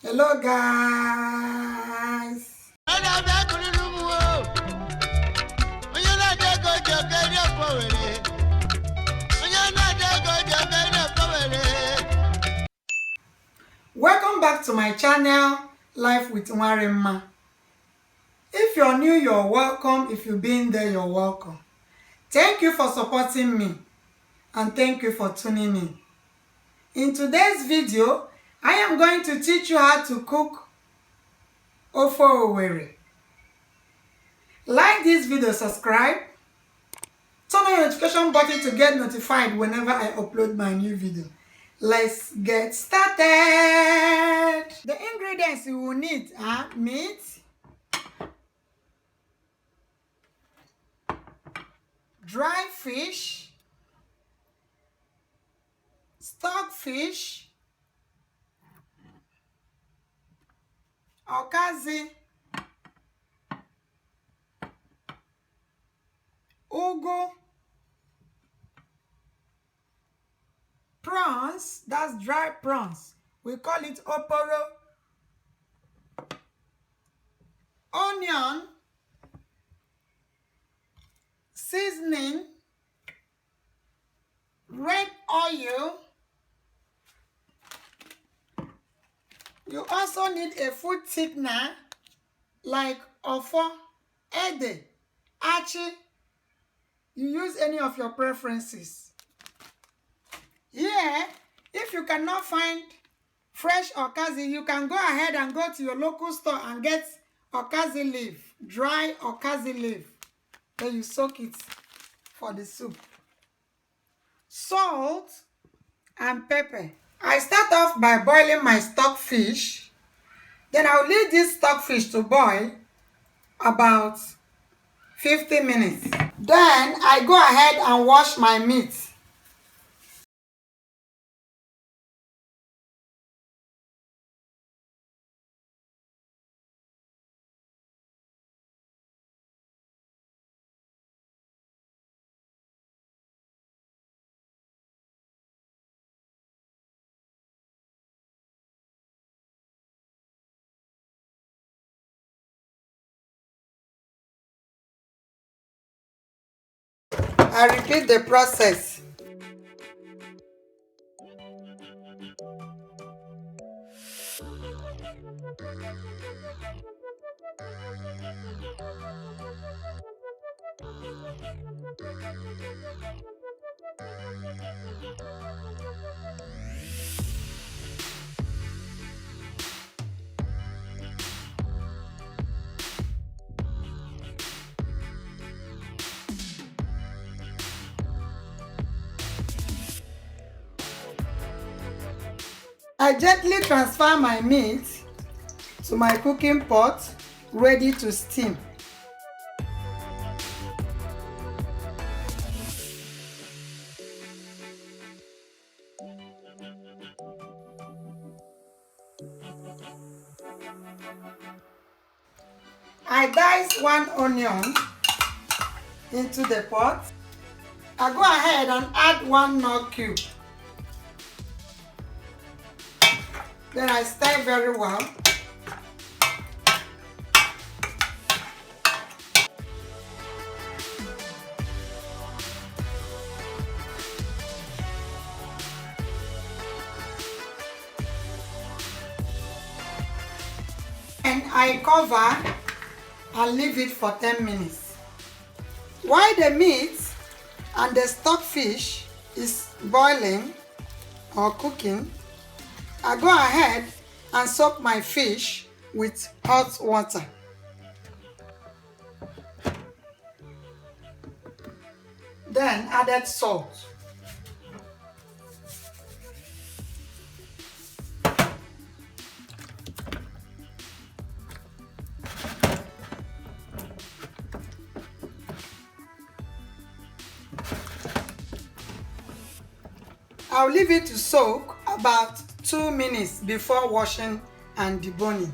Hello guys. Welcome back to my channel, Life with Nwarinma. If you're new, you're welcome. If you've been there, you're welcome. Thank you for supporting me and thank you for tuning in. In today's video, I am going to teach you how to cook OFE OWERRI. Like this video, subscribe, turn on the notification button to get notified whenever I upload my new video. Let's get started. The ingredients you will need are meat, dry fish, stockfish, okazi, ugu, prawns, that's dry prawns. We call it oporo, onion, seasoning, red oil. You also need a food thickener like ofo, ede, achi. You use any of your preferences. Here, if you cannot find fresh okazi, you can go ahead and go to your local store and get okazi leaf, dry okazi leaf. Then you soak it for the soup. Salt and pepper. I start off by boiling my stockfish. Then I'll leave this stockfish to boil about 50 minutes. Then I go ahead and wash my meat. I repeat the process. I gently transfer my meat to my cooking pot, ready to steam. I dice one onion into the pot. I go ahead and add one nut cube. Then I stir very well. And I cover and leave it for 10 minutes. While the meat and the stockfish is boiling or cooking, I go ahead and soak my fish with hot water. Then added salt. I'll leave it to soak about 2 minutes before washing and deboning.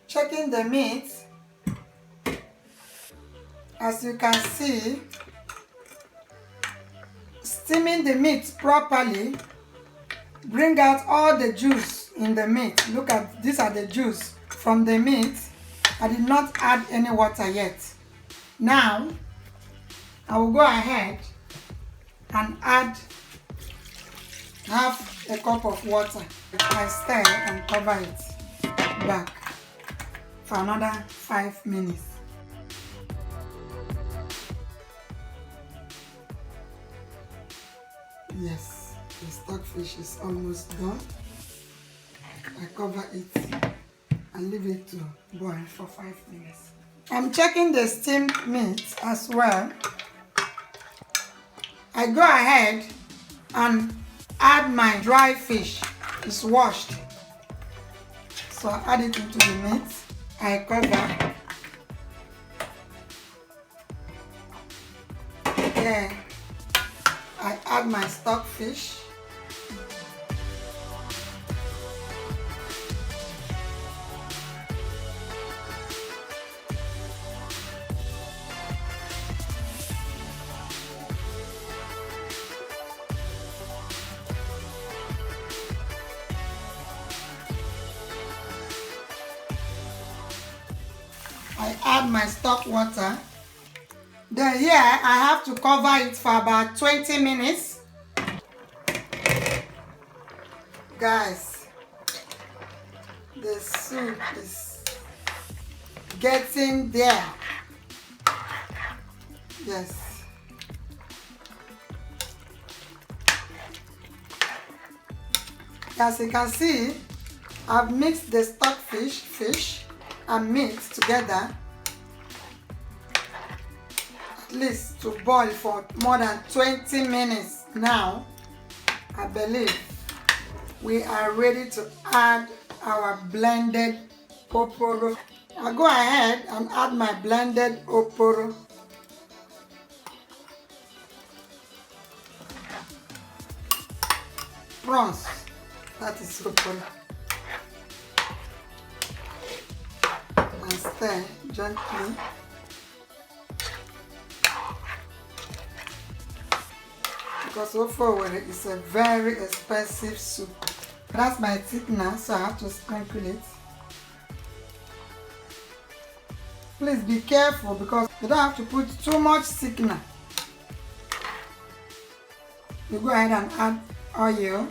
Checking the meat. As you can see, steaming the meat properly bring out all the juice in the meat. Look at, these are the juice from the meat. I did not add any water yet. Now I will go ahead and add half a cup of water. I stir and cover it back for another 5 minutes. Yes, the stockfish is almost done. I cover it and leave it to boil for 5 minutes. I'm checking the steamed meat as well. I go ahead and add my dry fish. It's washed. So I add it into the meat. I cover. Then I add my stockfish. I add my stock water. Then here I have to cover it for about 20 minutes. Guys, the soup is getting there. Yes. As you can see, I've mixed the stockfish, fish and meat together, at least to boil for more than 20 minutes. Now, I believe we are ready to add our blended oporo. I'll go ahead and add my blended oporo. Prawns, that is oporo. And stir gently. Because OFE OWERRI is a very expensive soup. That's my thickener, so I have to sprinkle it. Please be careful because you don't have to put too much thickener. You go ahead and add oil.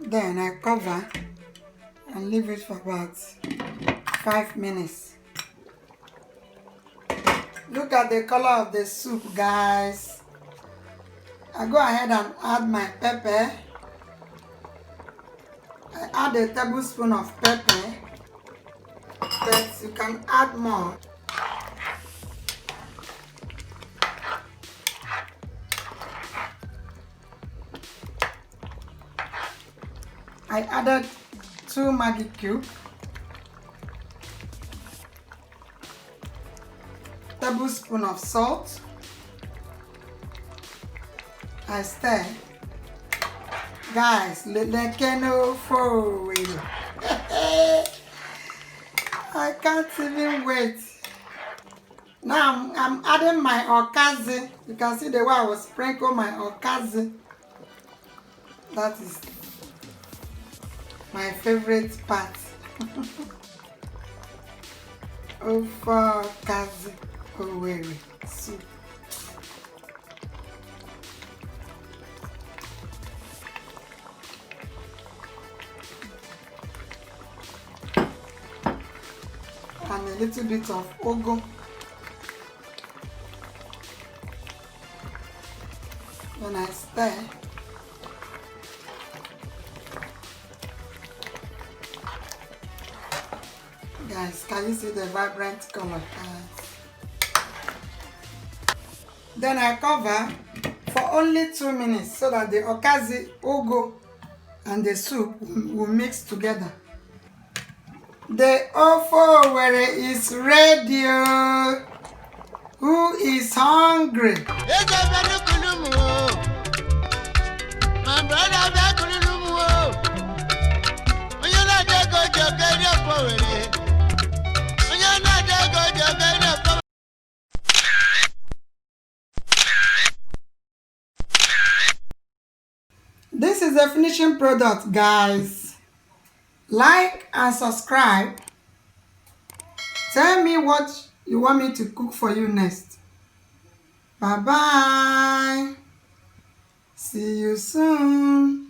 Then I cover and leave it for about 5 minutes. Look at the color of the soup, guys. I go ahead and add my pepper. I add a tablespoon of pepper, but you can add more. I added 2 Maggi cubes, tablespoon of salt. I stir. Guys, I can't even wait. Now I'm adding my okazi. You can see the way I will sprinkle my okazi. That is my favorite part. OFE OWERRI soup. And a little bit of ugu. When I stir, guys, can you see the vibrant color? Then I cover for only 2 minutes so that the okazi ugu and the soup will mix together. The OFE OWERRI is ready. Who is hungry? This is the finishing product, guys. Like and subscribe. Tell me what you want me to cook for you next. Bye bye. See you soon.